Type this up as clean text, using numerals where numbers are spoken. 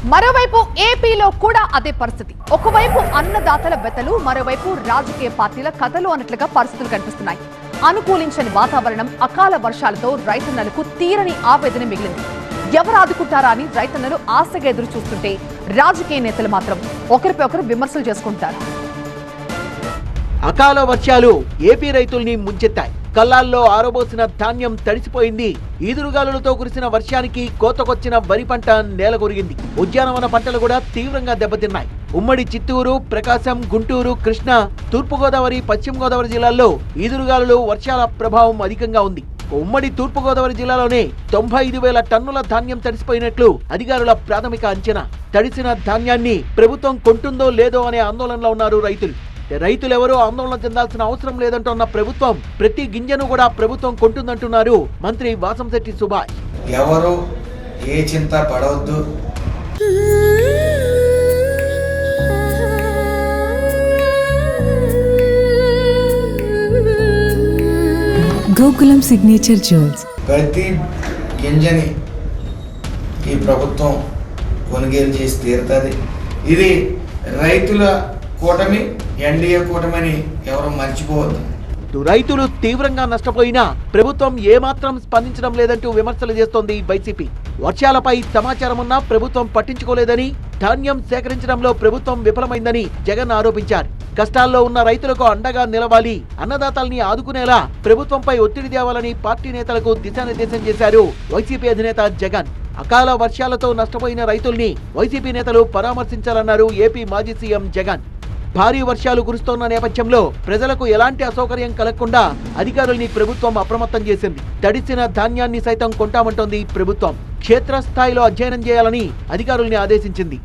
మరోవైపు ఏపీలో కూడా అదే పరిస్థితి. ఒకవైపు అన్నదాతల వెతలు, మరోవైపు రాజకీయ పార్టీల కథలు అన్నట్లుగా పరిస్థితులు కనిపిస్తున్నాయి. అనుకూలించని వాతావరణం, అకాల వర్షాలతో రైతన్నలకు తీరని ఆవేదన మిగిలింది. ఎవరు ఆదుకుంటారా అని రైతన్నలు ఆశగా ఎదురు చూస్తుంటే రాజకీయ నేతలు మాత్రం ఒకరిపై ఒకరు విమర్శలు చేసుకుంటారు. అకాల వర్షాలు ఏపీ రైతుల్ని ముంచెత్తాయి. కల్లాల్లో ఆరబోసిన ధాన్యం తడిసిపోయింది. ఈదురుగాలులతో కురిసిన వర్షానికి కోతకొచ్చిన వరి పంట నేలకొరిగింది. ఉద్యానవన పంటలు కూడా తీవ్రంగా దెబ్బతిన్నాయి. ఉమ్మడి చిత్తూరు, ప్రకాశం, గుంటూరు, కృష్ణా, తూర్పుగోదావరి, పశ్చిమ గోదావరి జిల్లాల్లో ఈదురుగాలులు, వర్షాల ప్రభావం అధికంగా ఉంది. ఉమ్మడి తూర్పుగోదావరి జిల్లాలోనే 95,000 టన్నుల ధాన్యం తడిసిపోయినట్లు అధికారుల ప్రాథమిక అంచనా. తడిసిన ధాన్యాన్ని ప్రభుత్వం కొంటుందో లేదో అనే ఆందోళనలో ఉన్నారు రైతులు. రైతులెవరూ ఆందోళన చెందాల్సిన అవసరం లేదంటున్న ప్రభుత్వం ప్రతి గింజను కూడా ప్రభుత్వం కొంటుందంటున్నారు మంత్రి వాసంశెట్టి సుభాష్. ఎవరు ఏ చింత పడవద్దు. Gokulam signature jewels. ప్రతి గింజని ఈ ప్రభుత్వం కొనుగోలు చేసి తీరుతుంది. ఇది రైతుల కూటమి, ఎన్డీఏ కూటమిని ఎవరు మర్చిపోవద్దు. రైతులు తీవ్రంగా నష్టపోయినా ప్రభుత్వం ఏమాత్రం స్పందించడం లేదంటూ విమర్శలు చేస్తోంది వైసీపీ. వర్షాలపై సమాచారం ఉన్నా ప్రభుత్వం పట్టించుకోలేదని, ధాన్యం సేకరించడంలో ప్రభుత్వం విఫలమైందని జగన్ ఆరోపించారు. కష్టాల్లో ఉన్న రైతులకు అండగా నిలవాలి, అన్నదాతల్ని ఆదుకునేలా ప్రభుత్వంపై ఒత్తిడి తేవాలని పార్టీ నేతలకు దిశానిర్దేశం చేశారు వైసీపీ అధినేత జగన్. అకాల వర్షాలతో నష్టపోయిన రైతుల్ని వైసీపీ నేతలు పరామర్శించాలన్నారు ఏపీ మాజీ సీఎం జగన్. భారీ వర్షాలు కురుస్తోన్న నేపథ్యంలో ప్రజలకు ఎలాంటి అసౌకర్యం కలగకుండా అధికారుల్ని ప్రభుత్వం అప్రమత్తం చేసింది. తడిసిన ధాన్యాన్ని సైతం కొంటామంటోంది ప్రభుత్వం. క్షేత్రస్థాయిలో అధ్యయనం చేయాలని అధికారుల్ని ఆదేశించింది.